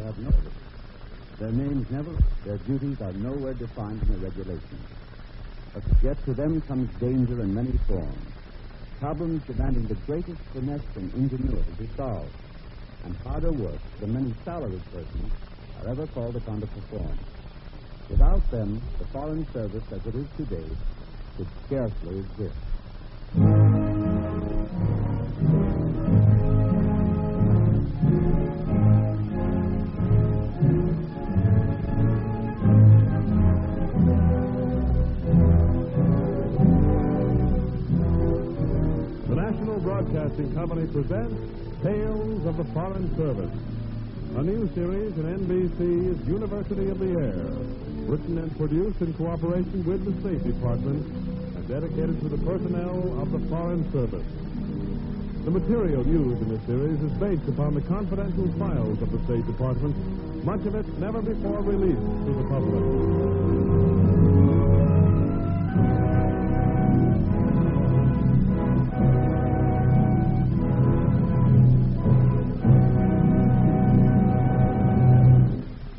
have no. Their names never, their duties are nowhere defined in the regulations. But yet to them comes danger in many forms. Problems demanding the greatest finesse and ingenuity to solve, and harder work than many salaried persons are ever called upon to perform. Without them, the Foreign Service as it is today could scarcely exist. Broadcasting Company presents Tales of the Foreign Service, a new series in NBC's University of the Air, written and produced in cooperation with the State Department and dedicated to the personnel of the Foreign Service. The material used in this series is based upon the confidential files of the State Department, much of it never before released to the public.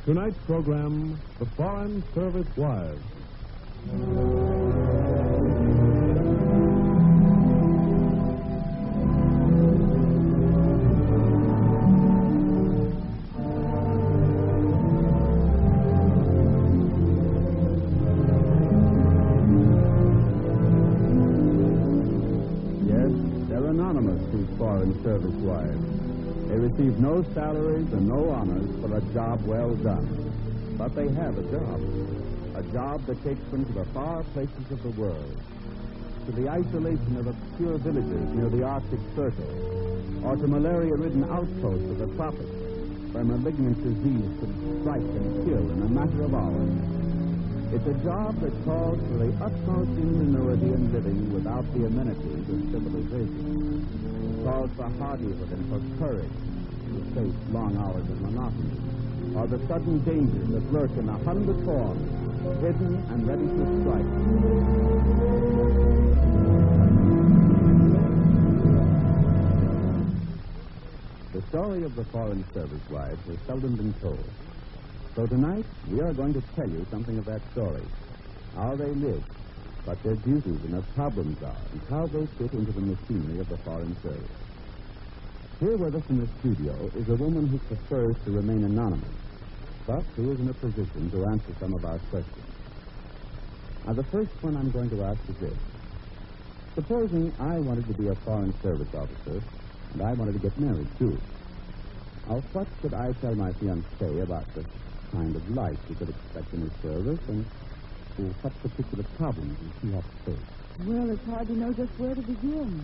Tonight's program, The Foreign Service Wives. Yes, they're anonymous, these Foreign Service wives. They receive no salaries and no honors for a job well done. But they have a job that takes them to the far places of the world, to the isolation of obscure villages near the Arctic Circle, or to malaria-ridden outposts of the tropics, where malignant disease could strike and kill in a matter of hours. It's a job that calls for the utmost ingenuity in living without the amenities of civilization. It calls for hardihood and for courage to face long hours of monotony, or the sudden dangers that lurk in 100 forms, hidden and ready to strike. The story of the Foreign Service wives has seldom been told. So tonight, we are going to tell you something of that story, how they live, what their duties and their problems are, and how they fit into the machinery of the Foreign Service. Here with us in the studio is a woman who prefers to remain anonymous, but who is in a position to answer some of our questions. Now, the first one I'm going to ask is this. Supposing I wanted to be a Foreign Service officer, and I wanted to get married, too. Now, what should I tell my fiancée about the kind of life she could expect in the service, and what particular problems does she have to face? Well, it's hard to know just where to begin.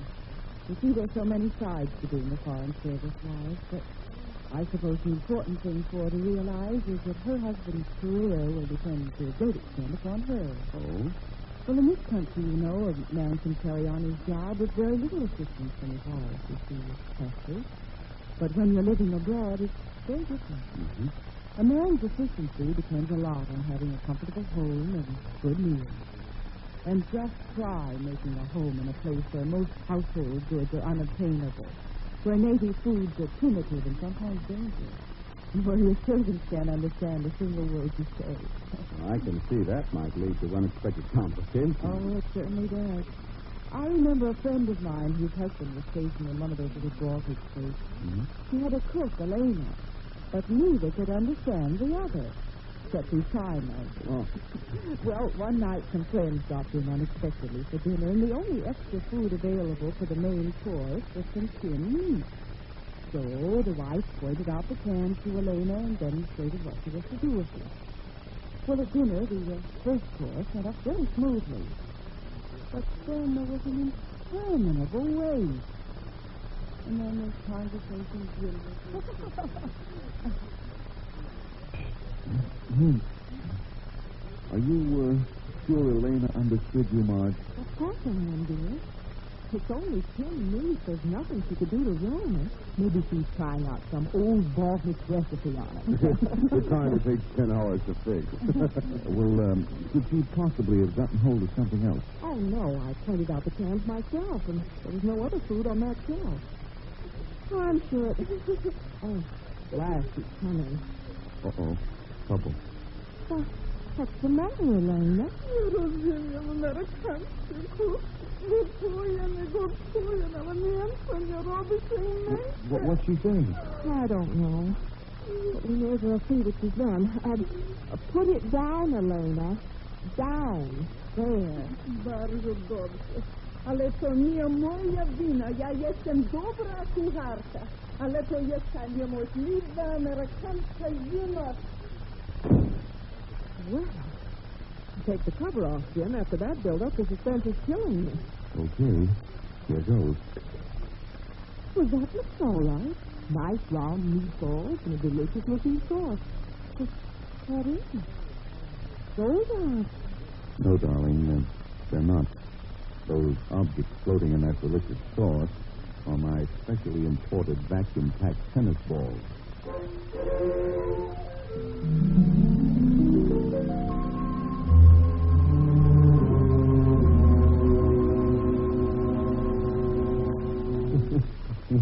You see, there's so many sides to being a Foreign Service wife, but I suppose the important thing for her to realize is that her husband's career will depend to a great extent upon her. Oh? Well, in this country, you know, a man can carry on his job with very little assistance from his wife, you see, especially. But when you're living abroad, it's very different. Mm-hmm. A man's efficiency depends a lot on having a comfortable home and good meals. And just try making a home in a place where most household goods are unobtainable, where native foods are primitive and sometimes dangerous, and where your servants can't understand a single word you say. I can see that might lead to unexpected complications. Oh, it certainly does. I remember a friend of mine whose husband was stationed in one of those little Baltic states. Mm-hmm. He had a cook, Elena, but neither could understand the other, except through sign language. Oh. Well, one night some friends stopped in unexpectedly for dinner, and the only extra food available for the main course was some tinned meat. So the wife pointed out the can to Elena and demonstrated what she was to do with it. Well, at dinner, the first course went up very smoothly. But then there was an interminable wait. And then the conversation Are you sure Elena understood you, Marge? Of course I am, dear. It's only 10 minutes. There's nothing she could do to ruin it. Maybe she's trying out some old Baltic recipe on it. The time it takes 10 hours to fix. Well, could she possibly have gotten hold of something else? Oh, no. I pointed out the cans myself, and there was no other food on that shelf. Oh, I'm sure it... Oh, glass is coming. Uh-oh. Trouble. What's the matter, Elena? What's she saying? I don't know. But we may as well see what she's done. Put it down, Elena. Down. There. Bardzo dobrze. Ale to nie moja wina. Ja jestem dobra kucharka. Ale to jest ta niemożliwa amerykańska zima. Well, take the cover off, Jim. After that build-up, the suspense is killing me. Okay. Here goes. Well, that looks all right. Nice round meatballs and a delicious-looking sauce. But what is it? Those aren't. No, darling, they're not. Those objects floating in that delicious sauce are my specially imported vacuum-packed tennis balls.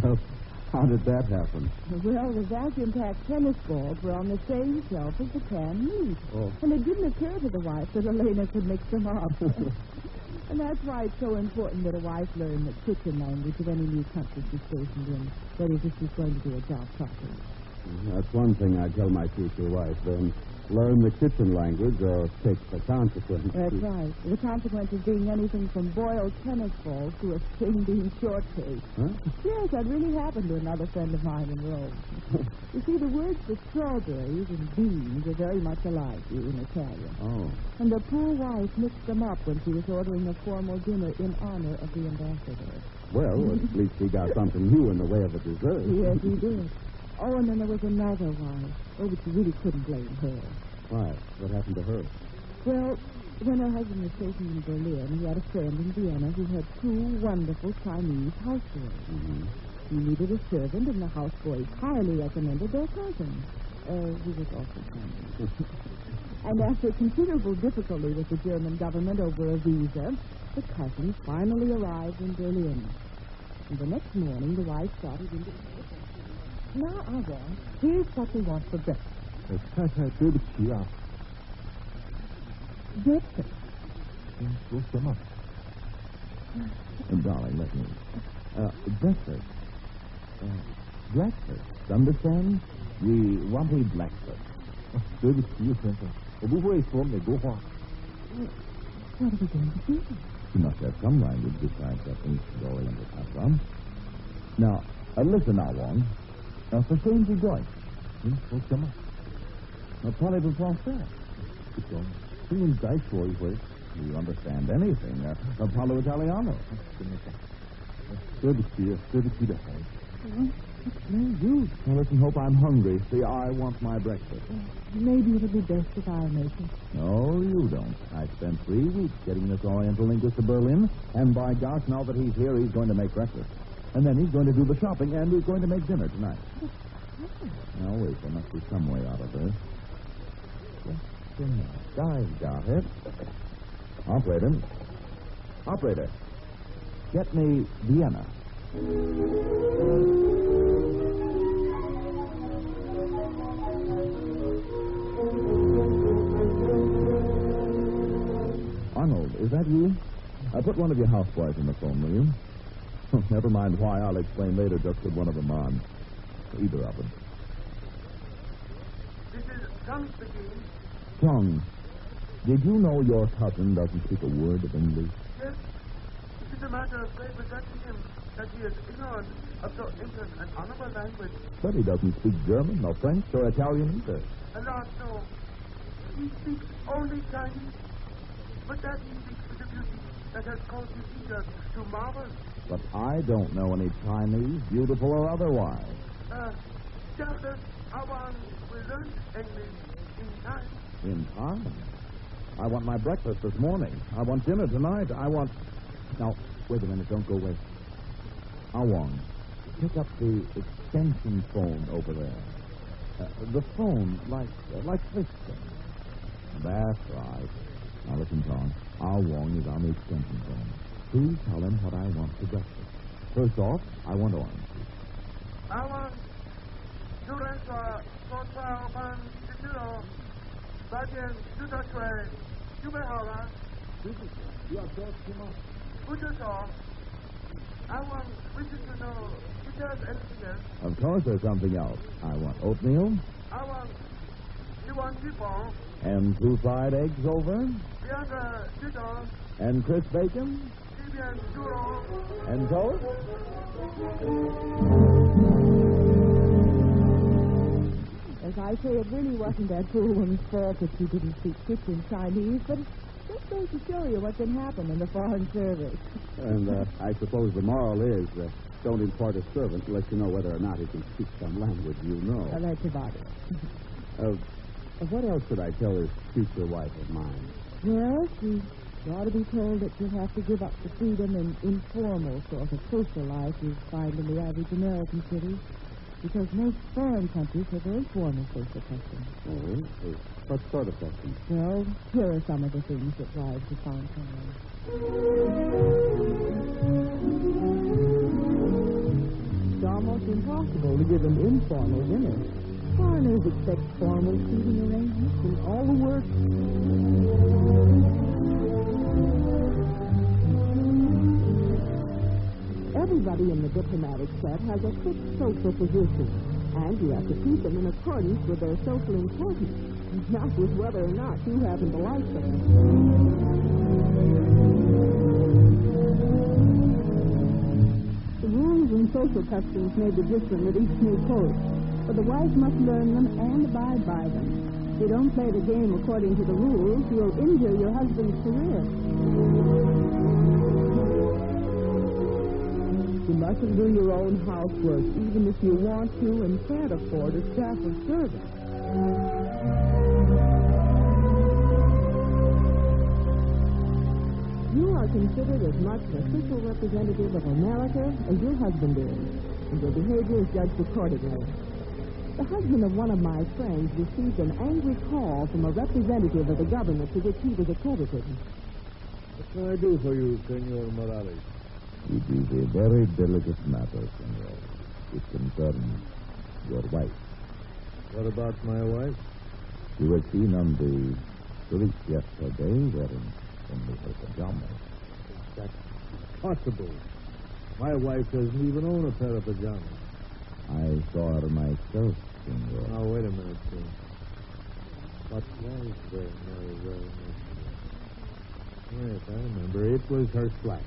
Well, how did that happen? Well, the vacuum-packed tennis balls were on the same shelf as the canned meat. Oh. And it didn't occur to the wife that Elena could mix them up. And that's why it's so important that a wife learn the kitchen language of any new country she's stationed in. That is, if she's going to do a job properly. That's one thing I tell my future wife, then. Learn the kitchen language or take the consequences. That's right. The consequences being anything from boiled tennis balls to a string bean shortcake. Huh? Yes, that really happened to another friend of mine in Rome. You see, the words for strawberries and beans are very much alike in Italian. Oh. And the poor wife mixed them up when she was ordering a formal dinner in honor of the ambassador. Well, at least he got something new in the way of a dessert. Yes, he did. Oh, and then there was another wife. Oh, but you really couldn't blame her. Why? What happened to her? Well, when her husband was stationed in Berlin, he had a friend in Vienna who had two wonderful Chinese houseboys. Mm-hmm. He needed a servant, and the houseboys highly recommended their cousin. He was also Chinese. And after considerable difficulty with the German government over a visa, the cousin finally arrived in Berlin. And the next morning, the wife started into... Now, Avon, here's what we want for breakfast. 太太，对不起啊。 Breakfast? 说什么 Darling, let me. Breakfast. Breakfast. Understand? We want a breakfast. 对不起，先生，我不会说美国话。 What are we going to do? You must have some language besides that ancient Oriental patois. Now, listen now, Wong. Verstehen Sie Deutsch? 您说什么？ Parlez-vous français? 不懂，请您再说一回。 Do you understand anything? Parlo Italiano? 真的是，对不起，对不起的孩子。 It's no use. Well, listen, Hope, I'm hungry. See, I want my breakfast. Maybe it'll be best if I make it. No, you don't. I spent 3 weeks getting this Oriental linguist to Berlin, and by gosh, now that he's here, he's going to make breakfast. And then he's going to do the shopping, and he's going to make dinner tonight. Now, wait, there must be some way out of this. I've got it. Operator, get me Vienna. Arnold, is that you? Put one of your houseboys on the phone, will you? Never mind why, I'll explain later. Just put one of them on. Either of them. This is Tom speaking. Tom, did you know your cousin doesn't speak a word of English? Yes, it is a matter of great regret to him that he is ignorant of so ancient and honorable language. But he doesn't speak German, nor French, or Italian either. Alas, no. He speaks only Chinese. But that he speaks with a beauty that has caused his ears to marvel. But I don't know any Chinese, beautiful or otherwise. Doubtless, Awan will learn English in time. In time? I want my breakfast this morning. I want dinner tonight. I want... Now, wait a minute. Don't go away. Awang, pick up the extension phone over there. The phone, like this thing. That's right. Now, listen, Tom. Awang is on the extension phone. Please tell him what I want for breakfast. First off, I want orange juice. Awan, 突然说说出来我们这只哦，发现这条水准备好了。要多吃吗？不是说 I want wishes to know if there's anything else. Of course there's something else. I want oatmeal You want people and 2 fried eggs over 2个这种 and crisp bacon 这边猪肉 and toast. As I say, it really wasn't that poor woman's fault that she didn't speak kitchen Chinese, but it just goes to show you what can happen in the Foreign Service. And I suppose the moral is don't import a servant unless you know whether or not he can speak some language you know. Well, that's about it. What else should I tell this future wife of mine? Well, she ought to be told that she'll have to give up the freedom and informal sort of social life you find in the average American city, because most foreign countries have very formal social customs. Oh, what sort of customs? Well, here are some of the things that wives have found common. It's almost impossible to give an informal dinner. Foreigners expect formal seating arrangements and all the work. Everybody in the diplomatic set has a fixed social position, and you have to treat them in accordance with their social importance, not with whether or not you happen to like them. The rules and social customs may be different at each new post, but the wife must learn them and abide by them. If you don't play the game according to the rules, you'll injure your husband's career. You mustn't do your own housework, even if you want to and can't afford a staff of servants. You are considered as much an official representative of America as your husband is, and your behavior is judged accordingly. The husband of one of my friends received an angry call from a representative of the government to which he was accredited. What can I do for you, Senor Morales? It is a very delicate matter, senor. It concerns your wife. What about my wife? She was seen on the street yesterday wearing only her pajamas. That's impossible. My wife doesn't even own a pair of pajamas. I saw her myself, senor. Now, wait a minute, sir. What was there? No. Yes, I remember. It was her slacks.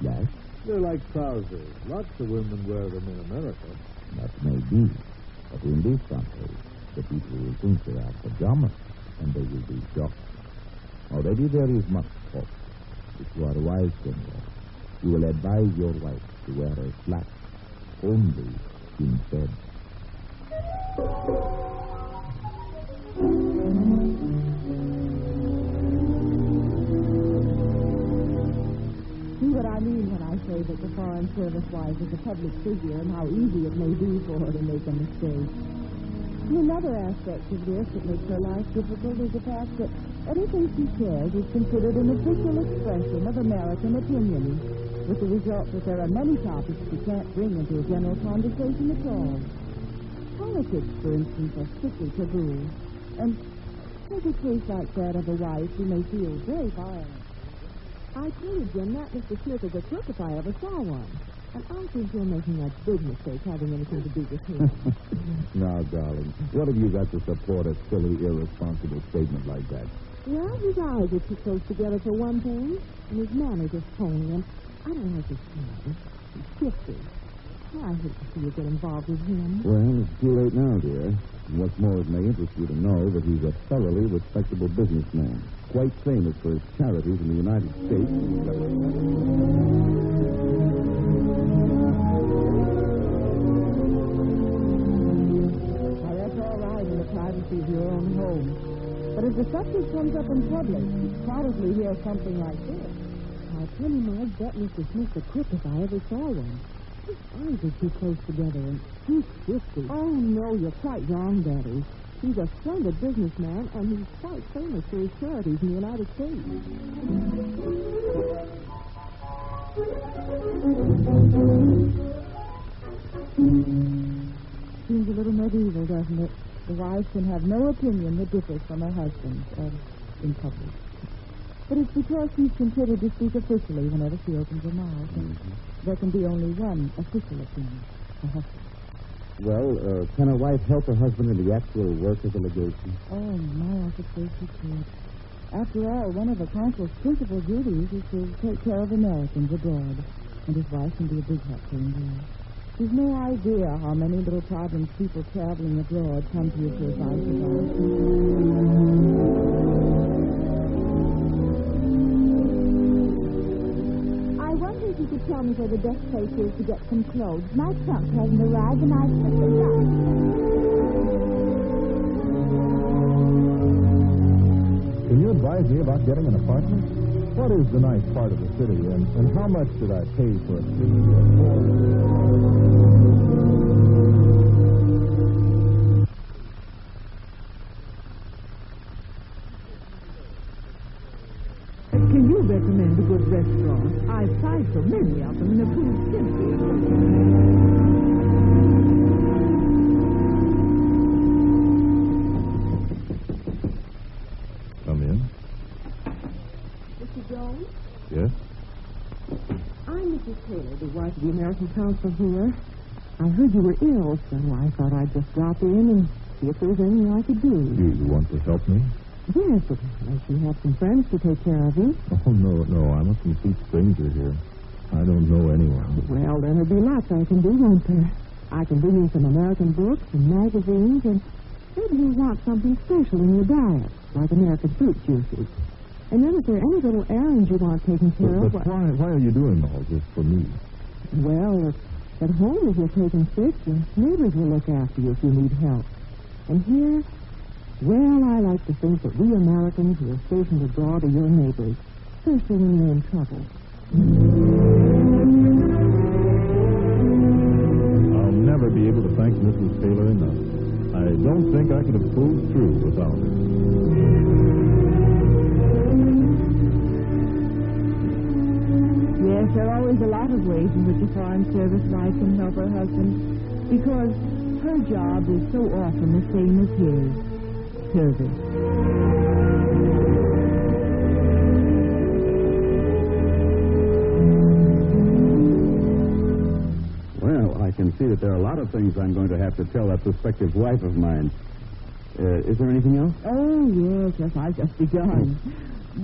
Yes, They're like trousers. Lots of women wear them in America. that may be. But in this country, the people will think they are pajamas, and they will be shocked. Already there is much talk. If you are wise, senor, you will advise your wife to wear her slacks only instead. See what I mean when I say that the Foreign Service wife is a public figure and how easy it may be for her to make a mistake. Another aspect of this that makes her life difficult is the fact that anything she says is considered an official expression of American opinion, with the result that there are many topics she can't bring into a general conversation at all. Politics, for instance, are strictly taboo, and take a case like that of a wife who may feel very violent. I tell you, Jim, that Mr. Smith is a crook if I ever saw one. And I think you're making a big mistake having anything to do with him. Now, darling, what have you got to support a silly, irresponsible statement like that? Well, his eyes are too close together for one thing, and his manner just phony, and I don't like his smile. He's shifty. I hate to see you get involved with him. Well, it's too late now, dear. What's more, it may interest you to know that he's a thoroughly respectable businessman, quite famous for his charities in the United States. Now, that's all right in the privacy of your own home. But if the subject comes up in public, you'd probably hear something like this. I'll tell him I'd bet Mr. Smith's a crook if I ever saw one. His eyes are too close together and too shifty. Oh, no, you're quite wrong, Daddy. He's a splendid businessman, and he's quite famous for his charities in the United States. seems a little medieval, doesn't it? The wife can have no opinion that differs from her husband in public. But it's because she's considered to speak officially whenever she opens her mouth. And there can be only one official opinion, her husband. Well, can a wife help her husband in the actual work of the legation? Oh, my, I suppose she could. After all, one of the consul's principal duties is to take care of Americans abroad, and his wife can be a big help to him there. There's no idea how many little problems people traveling abroad come to you for advice about. I wonder if you could tell me where the best place is to get some clothes. My trunk hasn't arrived, and I picked it up. Can you advise me about getting an apartment? What is the nice part of the city, and how much should I pay for a suite or Can you recommend a good restaurant? I've tried so many of them and they're proved simply. Come in. Mr. Jones? Yes? I'm Mrs. Taylor, the wife of the American consul here. I heard you were ill, so I thought I'd just drop in and see if there was anything I could do. You want to help me? Yes, but unless you have some friends to take care of you. Oh, no. I'm a complete stranger here. I don't know anyone. Well, then there'll be lots I can do, won't there? I can bring you some American books and magazines, and maybe you'll want something special in your diet, like American fruit juices. And then if there are any little errands you want taken care of... But why are you doing all this for me? Well, at home, if you're taken sick, your neighbors will look after you if you need help. And here, well, I like to think that we Americans who are stationed abroad are your neighbors, especially when you're in trouble. I'll never be able to thank Mrs. Taylor enough. I don't think I could have pulled through without her. Yes, there are always a lot of ways in which a foreign service wife can help her husband, because her job is so often the same as his, service. Well, I can see that there are a lot of things I'm going to have to tell that prospective wife of mine. Is there anything else? Oh, yes, I've just begun.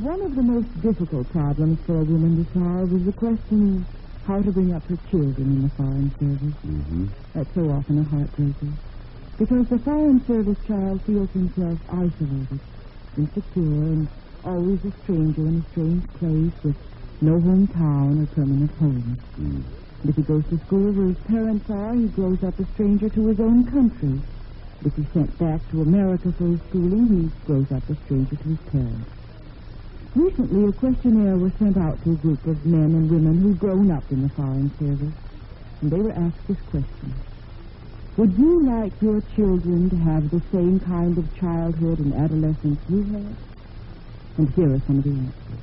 One of the most difficult problems for a woman to solve is the question of how to bring up her children in the foreign service. Mm-hmm. That's so often a heartbreaker. Because the foreign service child feels himself isolated, insecure, and always a stranger in a strange place with no hometown or permanent home. Mm. And if he goes to school where his parents are, he grows up a stranger to his own country. If he's sent back to America for his schooling, he grows up a stranger to his parents. Recently, a questionnaire was sent out to a group of men and women who'd grown up in the foreign service, and they were asked this question: would you like your children to have the same kind of childhood and adolescence you had? And here are some of the answers.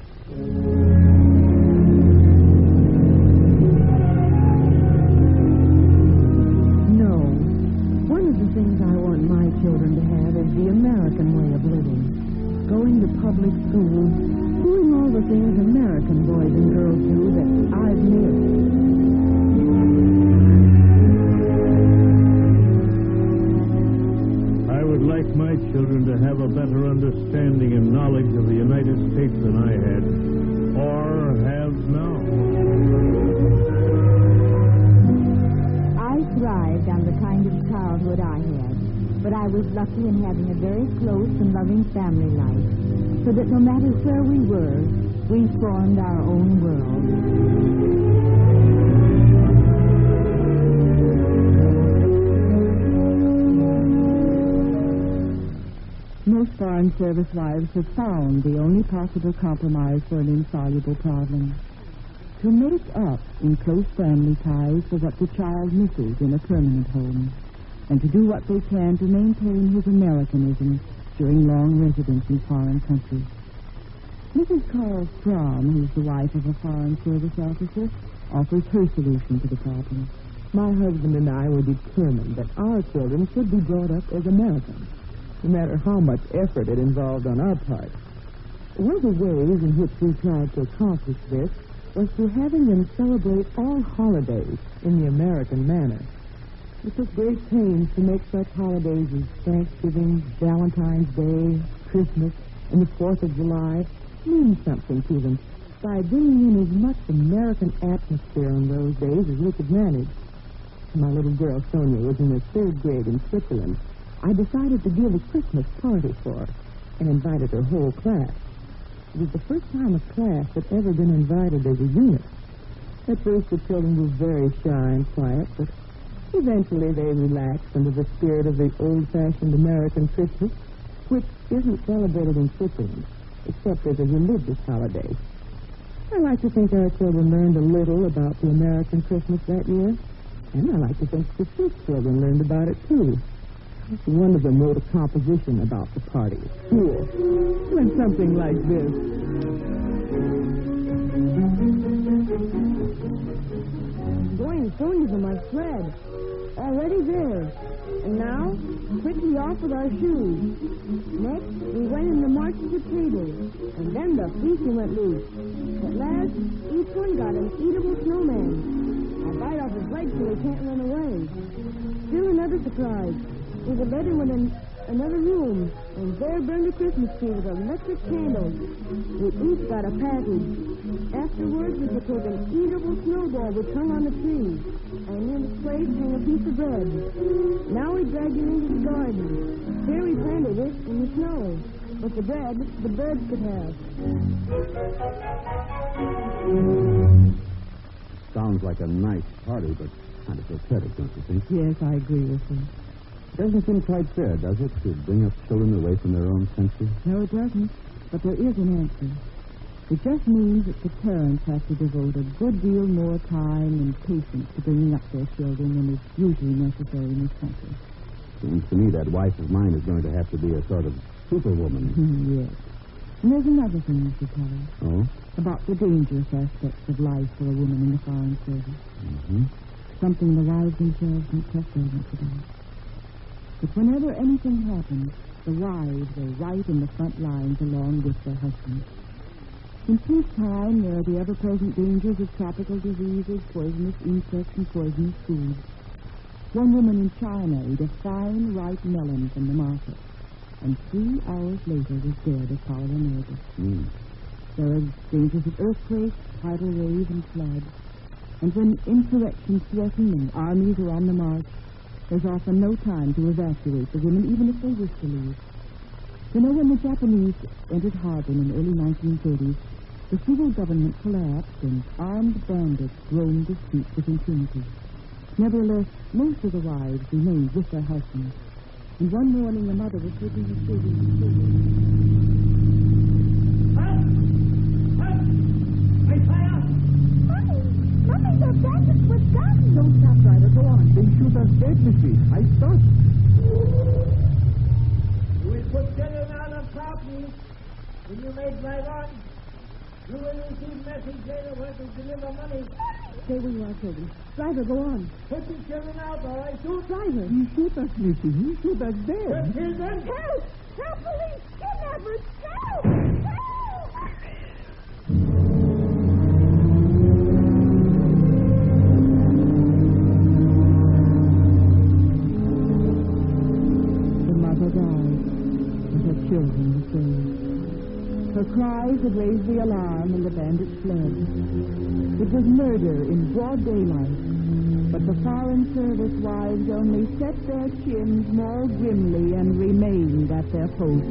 No. One of the things I want my children to have is the American way of living. Going to public school, doing all the things American boys and girls do that I've missed. I would like my children to have a better understanding and knowledge of the United States than I had, or have now. I thrived on the kind of childhood I had, but I was lucky in having a very close and loving family life, so that no matter where we were, we formed our own world. Most foreign service wives have found the only possible compromise for an insoluble problem: to make up in close family ties for what the child misses in a permanent home, and to do what they can to maintain his Americanism during long residence in foreign countries. Mrs. Carl Fromm, who's the wife of a foreign service officer, offers her solution to the problem. My husband and I were determined that our children should be brought up as Americans, no matter how much effort it involved on our part. One of the ways in which we tried to accomplish this was through having them celebrate all holidays in the American manner. We took great pains to make such holidays as Thanksgiving, Valentine's Day, Christmas, and the 4th of July mean something to them by bringing in as much American atmosphere on those days as we could manage. My little girl, Sonia, was in the 3rd grade in Switzerland. I decided to give a Christmas party for her and invited her whole class. It was the first time a class had ever been invited as a unit. At first, the children were very shy and quiet, but eventually they relaxed under the spirit of the old-fashioned American Christmas, which isn't celebrated in Switzerland, except as a religious holiday. I like to think our children learned a little about the American Christmas that year, and I like to think the Swiss children learned about it, too. One of them wrote a composition about the party at school. It went something like this. Going Sonia's in my sled. Already there. And now, quickly off with our shoes. Next, we went in to march to the table. And then the feasting went loose. At last, each one got an eatable snowman. I'll bite off his legs so he can't run away. Still another surprise. We were led in another room, and there burned a Christmas tree with electric candles. We each got a package. Afterwards, we could take an eatable snowball which hung on the tree, and in its place hung a piece of bread. Now we dragged it into the garden. There we planted it in the snow. But the bread, the birds could have. Sounds like a nice party, but kind of pathetic, don't you think? Yes, I agree with you. Doesn't seem quite fair, does it, to bring up children away from their own senses? No, it doesn't. But there is an answer. It just means that the parents have to devote a good deal more time and patience to bringing up their children than is usually necessary in this country. Seems to me that wife of mine is going to have to be a sort of superwoman. Yes. And there's another thing, Mr. Kelly. Oh? About the dangerous aspects of life for a woman in the foreign service. Mm-hmm. Something the wives themselves don't trust very much about. But whenever anything happens, the wives are right in the front lines along with their husbands. In peacetime, there are the ever-present dangers of tropical diseases, poisonous insects, and poisonous foods. One woman in China ate a fine, ripe melon from the market, and 3 hours later was dead of cholera morbus. There are dangers of earthquakes, tidal wave, and flood. And when insurrections threaten and armies are on the march, there's often no time to evacuate the women, even if they wish to leave. You know, when the Japanese entered Harbin in the early 1930s, the civil government collapsed and armed bandits roamed the streets with impunity. Nevertheless, most of the wives remained with their husbands. And one morning, the mother was taking the children to school. Mommy, the bandits were guns. Don't stop, driver. Go on. They shoot us dead, Missy. I thought. You will put children out of property when you make right on. You will receive message later where to deliver money. Stay where you are, children. Driver, go on. Put the children out, all right? Shoot. Driver. You shoot us, Missy. You shoot us The dead. children. Help! Help, police! Kidnappers! Help! Help! The mother died, and her children were saved. Her cries had raised the alarm, and the bandits fled. It was murder in broad daylight, but the foreign service wives only set their chins more grimly and remained at their post.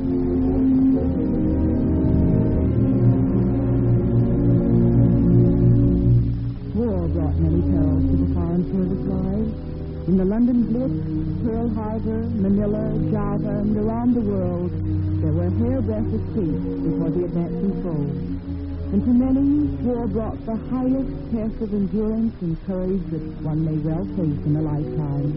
War brought many perils to the foreign service wives. In the London Blitz, Pearl Harbor, Manila, Java, and around the world, there were hairbreadth escapes before the advancing foe. And to many, war brought the highest test of endurance and courage that one may well face in a lifetime.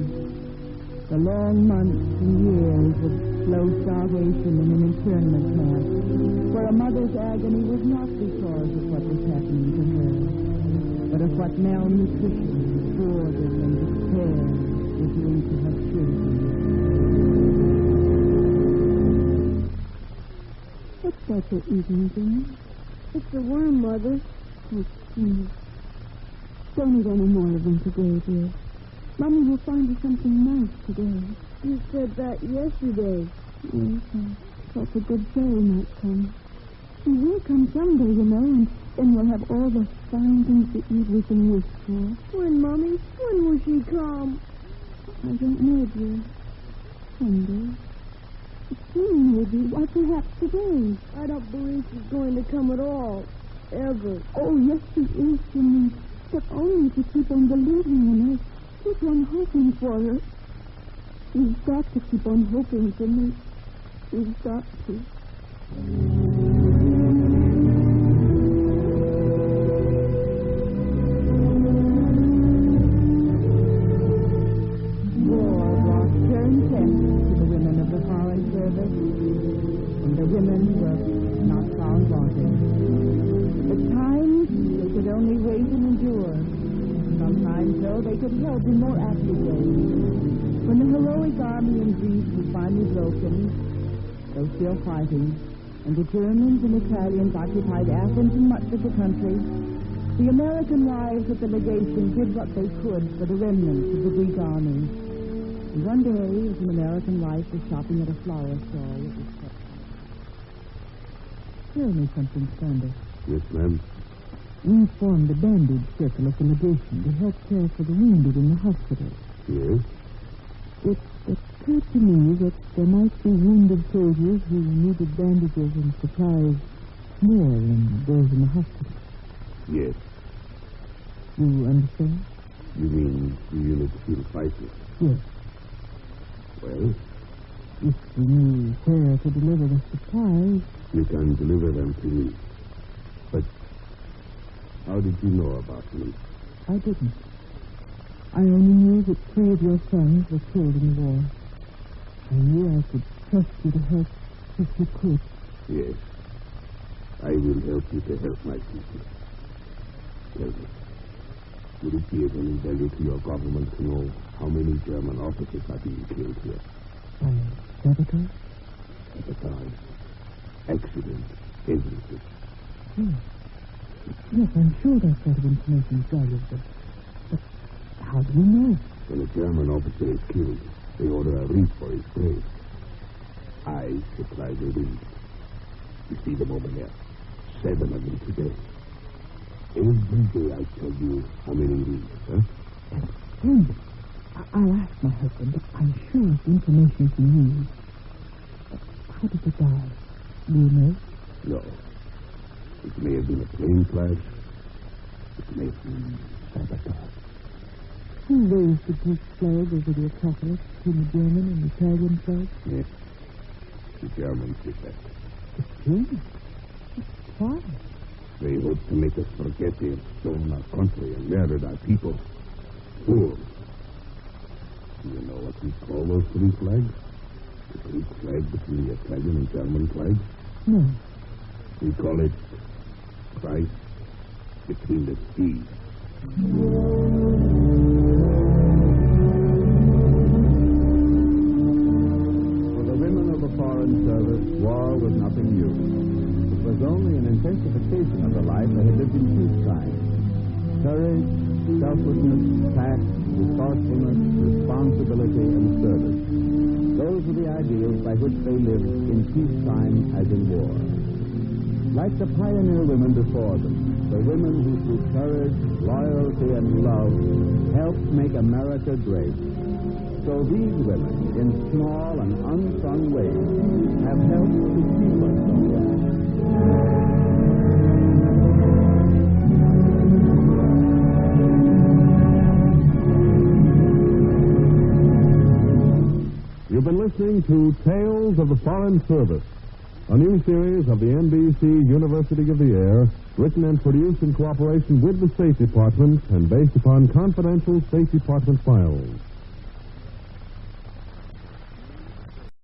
The long months and years of slow starvation in an internment camp, where a mother's agony was not because of what was happening to her, but of what malnutrition boredom and despair were doing to her children. What's that you're eating, Jimmy? It's a worm, Mother. Oh, please. Don't eat any more of them today, dear. Mommy will find you something nice today. You said that yesterday. Yes, I thought a good fairy might come. She will come someday, you know, and then we'll have all the fine things to eat we can wish for. When, Mommy? When will she come? I don't know, dear. Someday. Soon, maybe. Why, perhaps today. I don't believe she's going to come at all. Ever. Oh, yes, she is, Jimmy. But only to keep on believing in her. Keep on hoping for her. You've got to keep on hoping for me. You've got to. War brought stern tests to the women of the Foreign Service, and the women were not found wanting. At times, they could only wait and endure. Sometimes, though, they could help in more active ways. When the heroic army in Greece was finally broken, though still fighting, and the Germans and Italians occupied Athens and much of the country, the American wives at the legation did what they could for the remnants of the Greek army. And one day, as an American wife was shopping at a flower stall, it was said, "Tell me something, Sanders. Yes, ma'am. We formed a bandage circle at the legation to help care for the wounded in the hospital. Yes? It occurred to me that there might be wounded soldiers who needed bandages and supplies more than those in the hospital. Yes. You understand? You mean the unit still fighting? Yes. Well, If we knew where to deliver the supplies, you can deliver them to me. But how did you know about me? I didn't. I only knew that 3 of your sons were killed in the war. I knew I could trust you to help if you could. Yes. I will help you to help my people. Tell me, would it be of any value to your government to know how many German officers are being killed here? By sabotage? Sabotage, accident, everything. Yes. Yes, I'm sure that sort of information is valuable. But how do you know? When a German officer is killed, they order a wreath for his grave. I supply the wreath. You see them over there. 7 of them today. Every day I tell you how many wreaths, huh? That's splendid. I'll ask my husband, but I'm sure it's information he needs. How did they die? Do you know? No. It may have been a plane crash. It may have been sabotage. Who raised the Greek flag over the Acropolis between the German and Italian flags? Yes. The Germans did that. The Germans? Why? They hope to make us forget they have stolen our country and murdered our people. Fools. Do you know what we call those 3 flags? The Greek flag between the Italian and German flags? No. We call it Christ between the seas. For the women of the Foreign Service, war was nothing new. It was only an intensification of the life they had lived in peacetime. Courage, selflessness, tact, resourcefulness, responsibility, and service. Those were the ideals by which they lived in peacetime as in war. Like the pioneer women before them, the women who through courage, loyalty, and love helped make America great. So these women, in small and unsung ways, have helped to keep us from war. You've been listening to Tales of the Foreign Service, a new series of the NBC University of the Air, written and produced in cooperation with the State Department and based upon confidential State Department files.